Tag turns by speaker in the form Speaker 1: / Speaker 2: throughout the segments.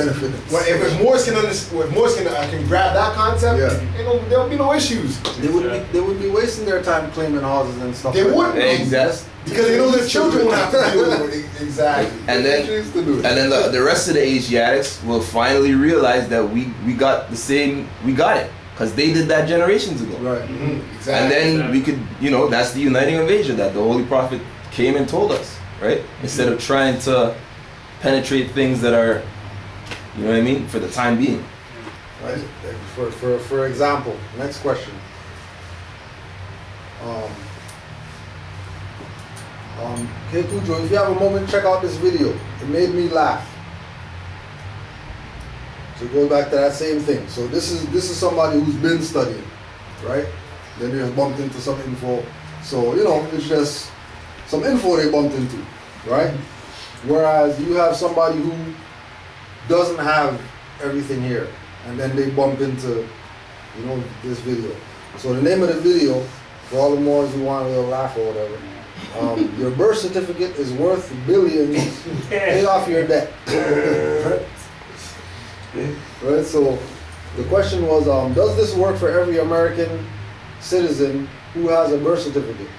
Speaker 1: benefit.
Speaker 2: Well, if Moors can understand, if Moors can grab that concept, there'll be no issues.
Speaker 1: They would be wasting their time claiming houses and stuff.
Speaker 2: They wouldn't.
Speaker 3: Exactly.
Speaker 2: Because they know their children will have to deal with it. Exactly.
Speaker 3: And then the rest of the Asiatics will finally realize that we got it. Because they did that generations ago.
Speaker 1: Right.
Speaker 2: Mm-hmm. Exactly.
Speaker 3: And then we could, that's the uniting of Asia that the Holy Prophet came and told us, right? Instead of trying to penetrate things that are, you know what I mean, for the time being.
Speaker 1: Right. For example, next question. Hey Kujo, if you have a moment, check out this video. It made me laugh. So it goes back to that same thing. So this is somebody who's been studying, right? Then they just bumped into some info. So it's just some info they bumped into, right? Whereas you have somebody who doesn't have everything here, and then they bump into, this video. So the name of the video, for all the Moors who want a little laugh or whatever, your birth certificate is worth billions. Pay off your debt. Right. So the question was, does this work for every American citizen who has a birth certificate?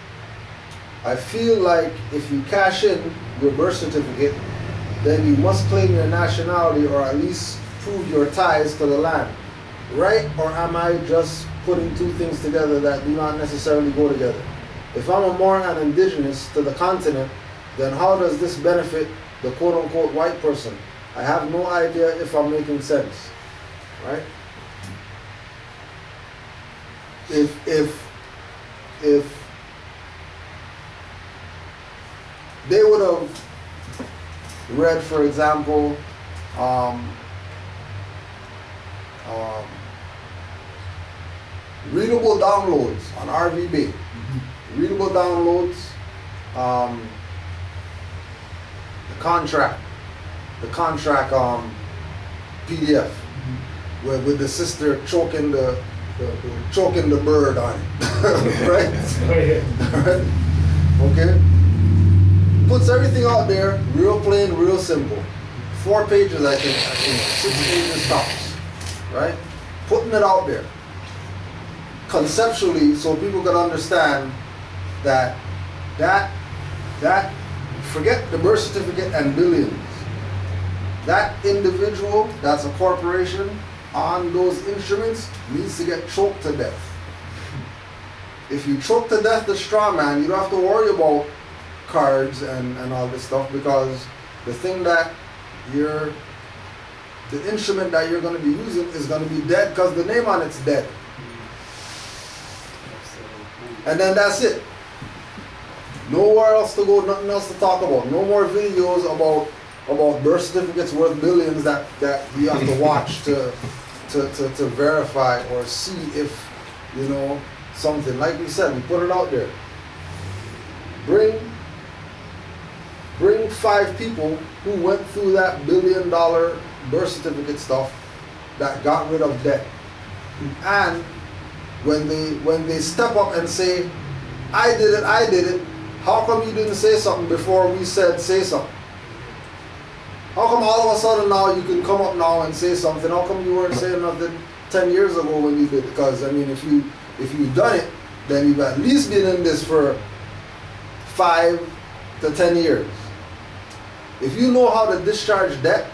Speaker 1: I feel like if you cash in your birth certificate, then you must claim your nationality or at least prove your ties to the land. Right? Or am I just putting two things together that do not necessarily go together? If I'm a Moor and indigenous to the continent, then how does this benefit the quote-unquote white person? I have no idea if I'm making sense, right? If they would have read, for example, readable downloads on RVB, readable downloads, the contract PDF with the sister choking the bird on it, right?
Speaker 4: Oh, yeah.
Speaker 1: Right? Okay. Puts everything out there, real plain, real simple. 4 pages, I think 6 pages tops, right? Putting it out there conceptually, so people can understand that forget the birth certificate and billions. That individual, that's a corporation, on those instruments needs to get choked to death. If you choke to death the straw man, you don't have to worry about cards and all this stuff, because the thing that the instrument that you're going to be using is going to be dead because the name on it's dead. And then that's it. Nowhere else to go, nothing else to talk about. No more videos about birth certificates worth billions that you have to watch to verify or see if, something. Like we said, we put it out there. Bring 5 people who went through that $1 billion birth certificate stuff that got rid of debt. And when they step up and say, I did it, how come you didn't say something before we said say something? How come all of a sudden now you can come up now and say something? How come you weren't saying nothing 10 years ago when you did? Because if you've done it, then you've at least been in this for 5 to 10 years. If you know how to discharge debt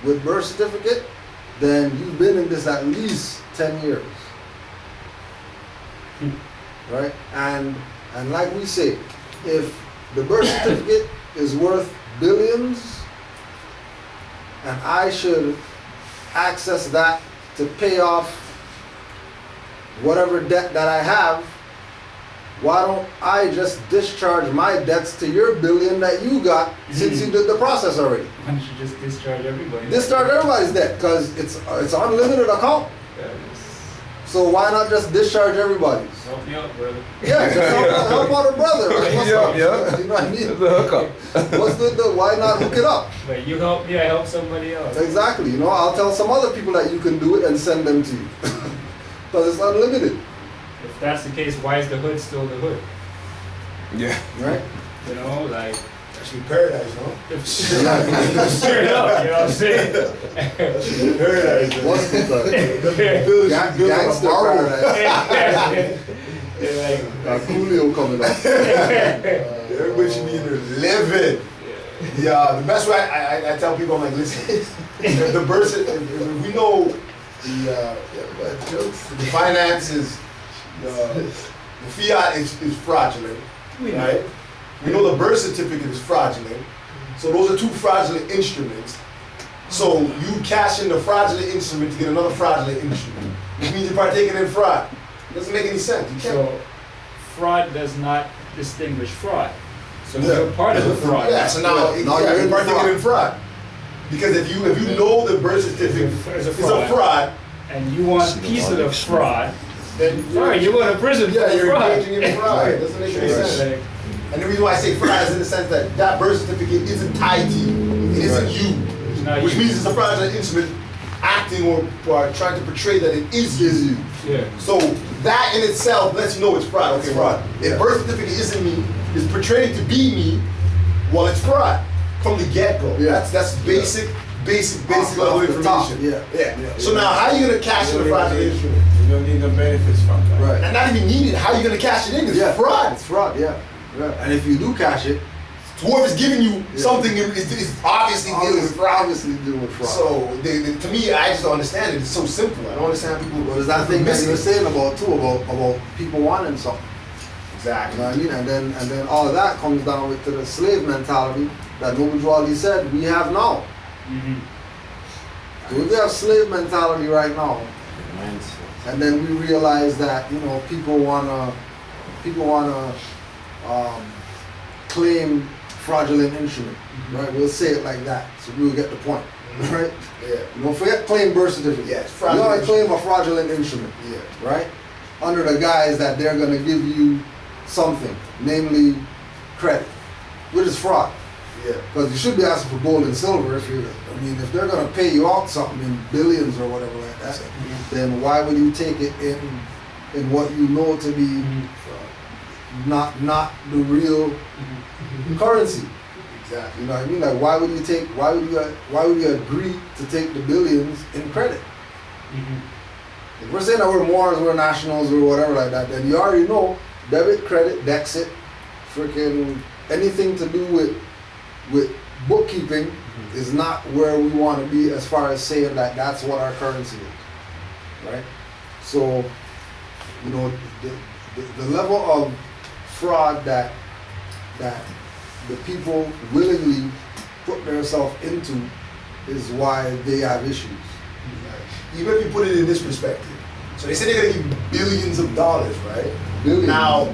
Speaker 1: with birth certificate, then you've been in this at least 10 years. Right? And like we say, if the birth certificate is worth billions, and I should access that to pay off whatever debt that I have, why don't I just discharge my debts to your billion that you got since you did the process already?
Speaker 4: Why don't you just discharge everybody?
Speaker 1: Discharge everybody's debt, because it's an unlimited account. So why not just discharge everybody's?
Speaker 4: Help me out, brother.
Speaker 1: Yeah, just help out a brother.
Speaker 3: Yeah.
Speaker 1: You know what I mean?
Speaker 3: The hookup.
Speaker 1: What's why not hook it up?
Speaker 4: But you help me, I help somebody else.
Speaker 1: Exactly. I'll tell some other people that you can do it and send them to you. Because it's unlimited.
Speaker 4: If that's the case, why is the hood still the hood?
Speaker 3: Yeah.
Speaker 1: Right?
Speaker 2: Actually, paradise, no?
Speaker 4: Straight up, you know what I'm saying?
Speaker 2: Paradise.
Speaker 1: What's the gangster paradise? Coolio coming up.
Speaker 2: Everybody should be in there living. Yeah, the best way I tell people, I'm like, listen, the birth, if we know the finances, the fiat is fraudulent, right? We know the birth certificate is fraudulent. So those are two fraudulent instruments. So you cash in the fraudulent instrument to get another fraudulent instrument, which means you're partaking in fraud. It doesn't make any sense. You can't.
Speaker 4: So fraud does not distinguish fraud. So you're part of the fraud.
Speaker 2: Yeah, so now you're partaking in fraud. Because if you know the birth certificate is a fraud,
Speaker 4: and you want a piece of the fraud, then sorry, you're going to prison for
Speaker 2: you're
Speaker 4: fraud.
Speaker 2: engaging in fraud. It doesn't make any sense. And the reason why I say fraud is in the sense that that birth certificate isn't tied to you. It isn't you. Which means it's a fraudulent instrument acting or trying to portray that it is you.
Speaker 4: Yeah.
Speaker 2: So that in itself lets you know it's fraud. Okay, fraud. If birth certificate isn't me, it's portrayed to be me, well, it's fraud from the get-go.
Speaker 1: Yeah.
Speaker 2: That's basic level information. Yeah. So now, how are you gonna cash in a fraudulent instrument?
Speaker 5: You don't need the benefits from that.
Speaker 1: Right.
Speaker 2: And not even need it. How are you gonna cash it in? It's fraud.
Speaker 1: It's fraud, yeah. And if you do cash it,
Speaker 2: whoever's giving you something is obviously dealing with fraud.
Speaker 1: Obviously dealing with fraud.
Speaker 2: So to me, I just don't understand it. It's so simple. I don't understand people.
Speaker 1: Well, there's that thing that you were saying about people wanting something.
Speaker 2: Exactly.
Speaker 1: You know what I mean? And then all of that comes down to the slave mentality that Noble Drawley said we have now.
Speaker 4: Mm-hmm.
Speaker 1: So if we have slave mentality right now, and then we realize that people wanna claim fraudulent instrument, right? We'll say it like that, so we'll get the point, right?
Speaker 2: Yeah.
Speaker 1: Forget claim birth certificate.
Speaker 2: Yeah, it's
Speaker 1: You
Speaker 2: fraudulent.
Speaker 1: want to claim a fraudulent instrument, right? Under the guise that they're going to give you something, namely credit, which is fraud.
Speaker 2: Yeah.
Speaker 1: Because you should be asking for gold and silver if they're going to pay you out something in billions or whatever like that, then why would you take it in what you know to be not the real currency?
Speaker 2: Exactly.
Speaker 1: You know what I mean? Like why would you agree to take the billions in credit? If we're saying that we're Moors, we're nationals, or whatever like that, then you already know debit, credit, Dexit, freaking anything to do with bookkeeping is not where we want to be as far as saying that that's what our currency is, right? So, the level of fraud that the people willingly put themselves into is why they have issues.
Speaker 2: Even if you put it in this perspective, so they say they're gonna give billions of dollars, right?
Speaker 1: Billions.
Speaker 2: Now,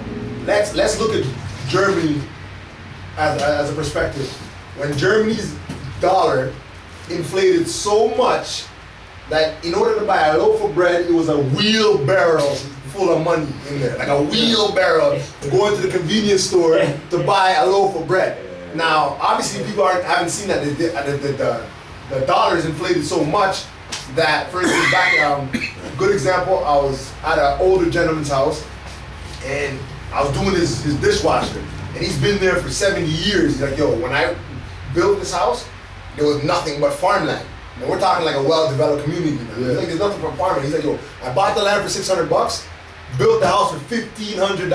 Speaker 2: let's look at Germany as a perspective. When Germany's dollar inflated so much that in order to buy a loaf of bread, it was a wheelbarrow full of money in there, like a wheelbarrow going to the convenience store to buy a loaf of bread. Now, obviously, people haven't seen that the dollar is inflated so much that, for instance, good example, I was at an older gentleman's house and I was doing his dishwasher, and he's been there for 70 years. He's like, yo, when I built this house, there was nothing but farmland. And we're talking like a well-developed community now. He's like, there's nothing but farmland. He's like, yo, I bought the land for $600, built the house for $1,500.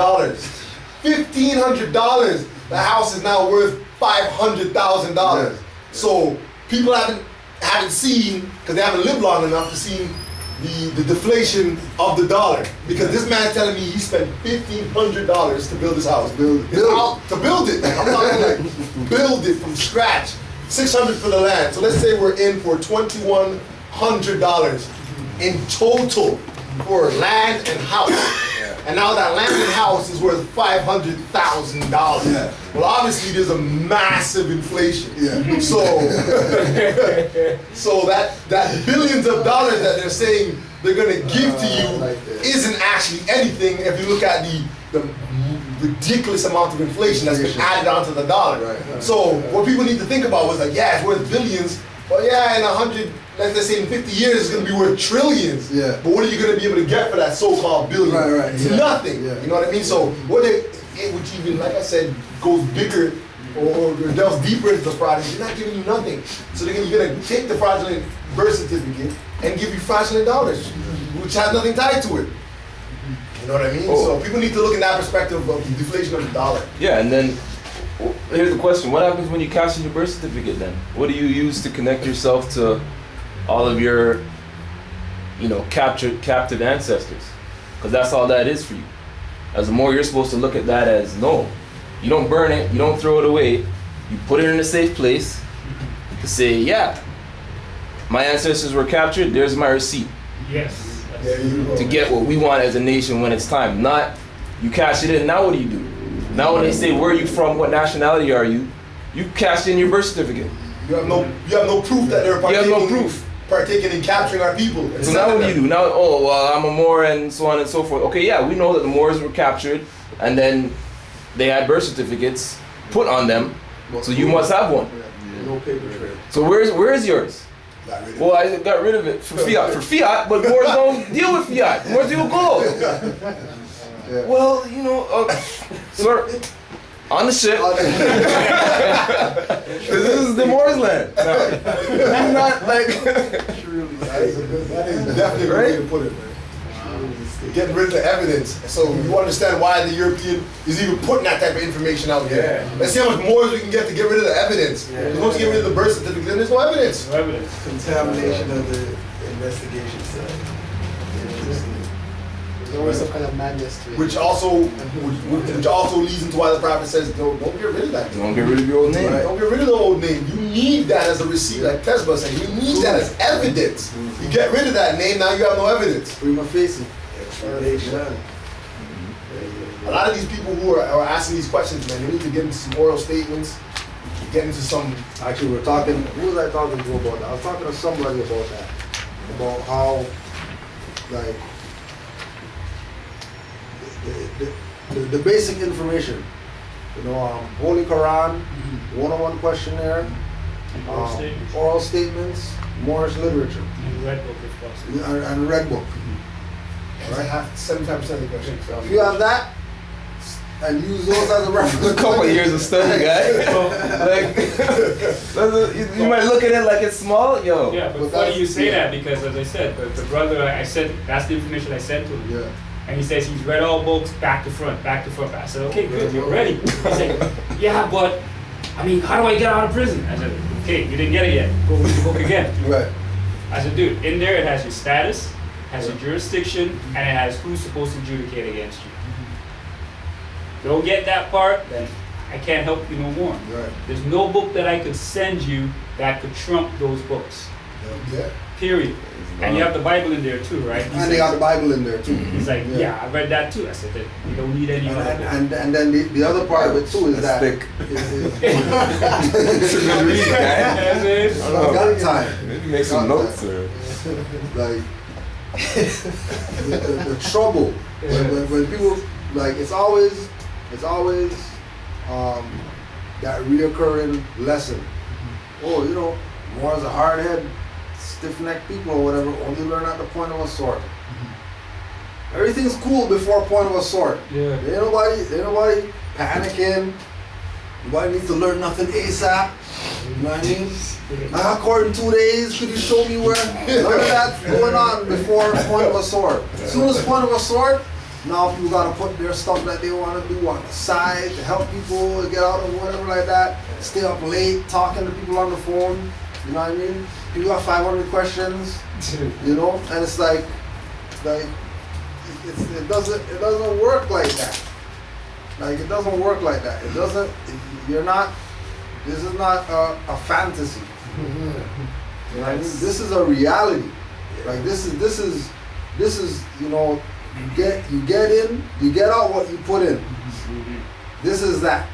Speaker 2: $1,500. The house is now worth $500,000.
Speaker 1: Yeah.
Speaker 2: So people haven't seen, because they haven't lived long enough to see the deflation of the dollar. Because this man telling me he spent $1,500 to build this house. To build it. I'm talking like build it from scratch. $600 for the land. So let's say we're in for $2,100 in total for land and house. And now that land and house is worth $500,000.
Speaker 1: Yeah.
Speaker 2: Well, obviously there's a massive inflation.
Speaker 1: Yeah.
Speaker 2: So that billions of dollars that they're saying they're gonna give to you isn't actually anything if you look at the ridiculous amount of inflation that's been added onto the dollar.
Speaker 1: Right.
Speaker 2: So what people need to think about was like, yeah, it's worth billions. Well, yeah, in 100, let's say in 50 years, it's going to be worth trillions.
Speaker 1: Yeah.
Speaker 2: But what are you going to be able to get for that so-called billion?
Speaker 1: Right.
Speaker 2: It's
Speaker 1: Yeah.
Speaker 2: nothing.
Speaker 1: Yeah.
Speaker 2: You know what I mean? So which even, like I said, goes bigger or delves deeper into the fraud, they're not giving you nothing. So you're gonna take the fraudulent birth certificate and give you fraudulent dollars, which has nothing tied to it. You know what I mean?
Speaker 3: Oh.
Speaker 2: So people need to look in that perspective of the deflation of the dollar.
Speaker 3: Yeah, and then here's the question: what happens when you cash in your birth certificate? Then what do you use to connect yourself to all of your, captive ancestors? Because that's all that is for you. As a Moor, you're supposed to look at that as no. You don't burn it. You don't throw it away. You put it in a safe place to say, yeah, my ancestors were captured. There's my receipt.
Speaker 4: Yes.
Speaker 2: There you go.
Speaker 3: To get what we want as a nation when it's time. Not you cash it in. Now what do? Now when they say where are you from, what nationality are you, you cashed in your birth certificate.
Speaker 2: You have no proof that they're partaking in capturing our people.
Speaker 3: So now what do? Now, oh, well, I'm a Moor and so on and so forth. Okay, yeah, we know that the Moors were captured and then they had birth certificates put on them. So you must have one.
Speaker 1: No paper trail.
Speaker 3: So where is yours? Well, I got rid of it for fiat, but Moors don't deal with fiat. Moors deal with gold.
Speaker 1: Yeah.
Speaker 3: Well, sir, on the ship. This is the Moors land. I'm not like.
Speaker 2: That is definitely a good way to put it, man. Getting rid of the evidence. So you understand why the European is even putting that type of information out there.
Speaker 5: Yeah.
Speaker 2: Let's see how much more we can get to get rid of the evidence.
Speaker 5: Yeah.
Speaker 2: Once you get rid of the birth certificate, then there's no evidence.
Speaker 4: No evidence.
Speaker 5: Contamination of the investigation side.
Speaker 6: There's always some kind of madness to it.
Speaker 2: Which also leads into why the prophet says, don't get rid of that.
Speaker 3: Don't get rid of your old name.
Speaker 2: Right. Don't get rid of the old name. You need that as a receipt, like Tesla said. You need that as evidence. You get rid of that name, now you have no evidence.
Speaker 1: Prima facie.
Speaker 2: A lot of these people who are asking these questions, man, they need to get into some oral statements, get into some.
Speaker 1: Actually, we're talking. Who was I talking to about that? I was talking to somebody about that, about how, like, the basic information. Holy Quran, 101 questionnaire, oral statements, Moorish literature,
Speaker 4: And red book if possible.
Speaker 1: and red book.
Speaker 2: Right? 75% of the questions.
Speaker 1: So if you have that, and use those as a reference.
Speaker 3: A couple of years of study, guy. Like, you might look at it like it's small, yo.
Speaker 4: Yeah, but
Speaker 1: But
Speaker 4: funny
Speaker 1: that's-
Speaker 4: you say
Speaker 1: yeah.
Speaker 4: that because, as I said, the brother I said that's the information I sent to him.
Speaker 1: Yeah.
Speaker 4: And he says he's read all books back to front, back to front. I said, okay, good, you're ready. He said, yeah, but I mean, how do I get out of prison? I said, okay, you didn't get it yet. Go read the book again.
Speaker 1: Right.
Speaker 4: I said, dude, in there it has your status, has your jurisdiction, and it has who's supposed to adjudicate against you. Don't get that part, then I can't help you no more.
Speaker 1: Right.
Speaker 4: There's no book that I could send you that could trump those books.
Speaker 2: Yeah.
Speaker 4: Period. And you have the Bible in there too, right? He
Speaker 1: And they got the Bible in there too.
Speaker 4: He's like, yeah, I read that too. I said, that you don't need any other book.
Speaker 1: And then the other part of it too is that
Speaker 3: Thick.
Speaker 1: is
Speaker 3: It's a good read, guy.
Speaker 4: That's it.
Speaker 1: I got time.
Speaker 3: Maybe make some notes or.
Speaker 1: Like the trouble when people like it's always that reoccurring lesson. Oh, Moors are hard head, stiff-necked people or whatever, only learn at the point of a sword. Everything's cool before point of a sword.
Speaker 4: Yeah.
Speaker 1: Ain't nobody panicking. Nobody needs to learn nothing ASAP. You know what I mean? I got court in 2 days. Could you show me where? None of that's going on before point of a sword. As soon as point of a sword, now people gotta put their stuff that they want to do on the side to help people get out of whatever like that. Stay up late talking to people on the phone. You know what I mean? People got 500 questions. And it's like it doesn't work like that. Like it doesn't work like that. It doesn't. This is not a fantasy. You know what I mean? This is a reality. Like this is you get in, you get out what you put in. This is that.